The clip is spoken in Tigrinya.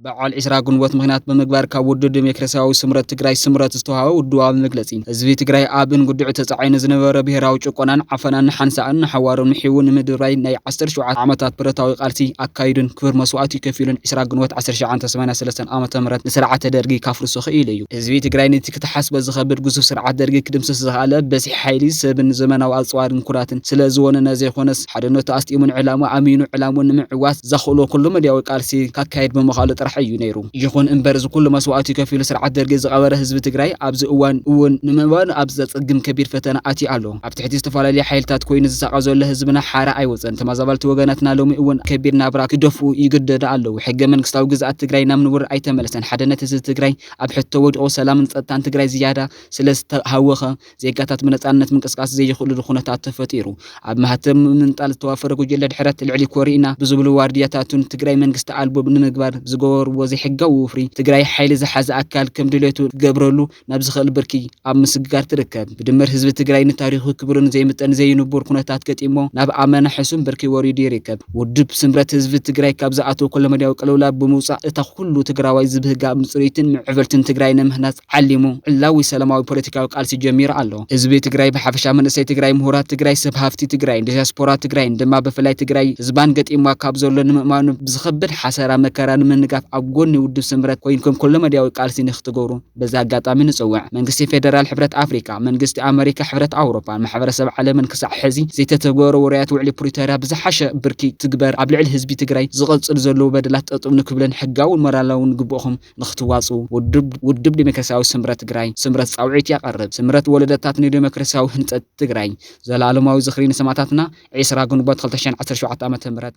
በዓል 20 ግንቦት ምክንያት በመግባር ካብ ውድብ ዲሞክራሲያዊ ስምረት ትግራይ ስምረት ዝተዋሃበ ውድባዊ መግለጺ ህዝቢ ትግራይ ኣብን ጉድዕ ተጻዒኑ ዝነበረ ብሄራዊ ጭቆናን ዓፈናን ሓንሳእን ሓዋርን ምሒውን ንምድራይ ናይ 17 ዓመታት ብረታዊ ቃልሲ ኣካይዱን ክብር መስዋዕቲ ከፊሉን 20 ግንቦት 1983 ዓመተ ምህረት ንስርዓተ ደርጊ ካፍርሱ ክኢሉ እዩ። ህዝቢ ትግራይ ነቲ ክትሓስበ ዝኸብድ ግዙፍ ስርዓት ደርጊ ክድምስስ ዝኽኣለ በሲሕ ሓይሊ ሰብን ዘመናዊ ኣጽዋርን ኩራትን ስለ ዝወነነ ዘይኮነስ ሓድነቱ ኣስጢሙን ዕላሙ ኣሚኑ ዕላሙ ንምዕዋት ዘኽእሎ ኩሉ መድያዊ ቃልሲ ካካይድ ብምኻሉ ጥራሕ እዩ ነይሩ። ይኹን እምበር ዝኩሉ መስዋዕቲ ከፊሉ ስርዓት ደርጊ ዝቐበረ ህዝቢ ትግራይ ኣብዚ እዋን እውን ንምእባን ኣብ ዘጸግም ከቢድ ፈተና ኣትዩ ኣሎ። ኣብ ትሕቲ ዝተፈላለየ ሓይልታት ኮይኑ ዝሳቐ ዘሎ ህዝብና ሓረ ኣይወፀን። ተመዛበልቲ ወገናትና ሎሚ እውን ከቢድ ናብራ ክደፍኡ ይግደዱ ኣለዉ። ሕገ መንግስታዊ ግዝኣት ትግራይ ናብ ንቡር ኣይተመለሰን። ሓድነት ህዝቢ ትግራይ ኣብ ሕቶ ወድቆ ሰላምን ጸጥታን ትግራይ ዝያዳ ስለ ዝተሃወኸ ዜጋታት ብነጻነት ምንቅስቃስ ዘይኽእሉ ኩነታት ተፈጢሩ። ኣብ ማህተም ምንጣል ዝተዋፈረ ጉጅለ ድሕረት ልዕሊ ኮሪና ብዝብሉ ዋርድያታቱን ትግራይ መንግስቲ ኣልቦ ንምግባር ዝገበርዎ ዘይሕጋዊ ውፍሪ ትግራይ ሓይሊ ዝሓዘ ኣካል ከም ድሌቱ ክገብረሉ ናብ ዝኽእል ብርኪ ኣብ ምስጋር ትርከብ። ብድምር ህዝቢ ትግራይ ንታሪኹ ክብርን ዘይምጠን ዘይንቡር ኩነታት ገጢሞ ናብ ኣመና ሕሱም ብርኪ ወሪዱ ይርከብ። ውድብ ስምረት ህዝቢ ትግራይ ካብ ዝኣተወ ኮለመድያዊ ቅልውላው ብምውፃእ እታ ኩሉ ትግራዋይ ዝብህጋእ ምጽሪትን ምዕበልትን ትግራይ ንምህናፅ ዓሊሙ ዕላዊ ሰላማዊ ፖለቲካዊ ቃልሲ ጀሚሩ ኣሎ። ህዝቢ ትግራይ ብሓፈሻ መንእሰይ ትግራይ ምሁራት ትግራይ ሰብ ሃፍቲ ትግራይ ዲያስፖራ ትግራይ ድማ ብፍላይ ትግራይ ህዝባን ገጢማ ካብ ዘሎ ንምእማኑ ብዝኸብድ ሓሰራ መከራ ንምንጋፍ ኣብ ጎኒ ውድብ ስምረት ኮይንኩም ኩሉ መድያዊ ቃልሲ ንኽትገብሩ በዛ ኣጋጣሚ ንጽውዕ። መንግስቲ ፌደራል ሕብረት ኣፍሪካ፣ መንግስቲ ኣሜሪካ፣ ሕብረት ኣውሮፓ፣ ማሕበረሰብ ዓለምን ክሳዕ ሕዚ ዘይተተገበሩ ውርያት ውዕሊ ፕሪቶርያ ብዝሓሸ ብርኪ ትግበር ኣብ ልዕሊ ህዝቢ ትግራይ ዝቐጽል ዘለዉ በደላት ጠጠው ንክብለን ሕጋውን ሞራላውን ግብኦም ንኽትዋፁ ውድብ ዲሞክራሲያዊ ስምረት ትግራይ ስምረት ጻውዒት ያቀርብ። ስምረት ወለደታት ንዲሞክራሲያዊ ህንጸት ትግራይ ዘለኣለማዊ ዝኽሪ ንሰማዕታትና 20 ግንቦት 2017 ዓ.ም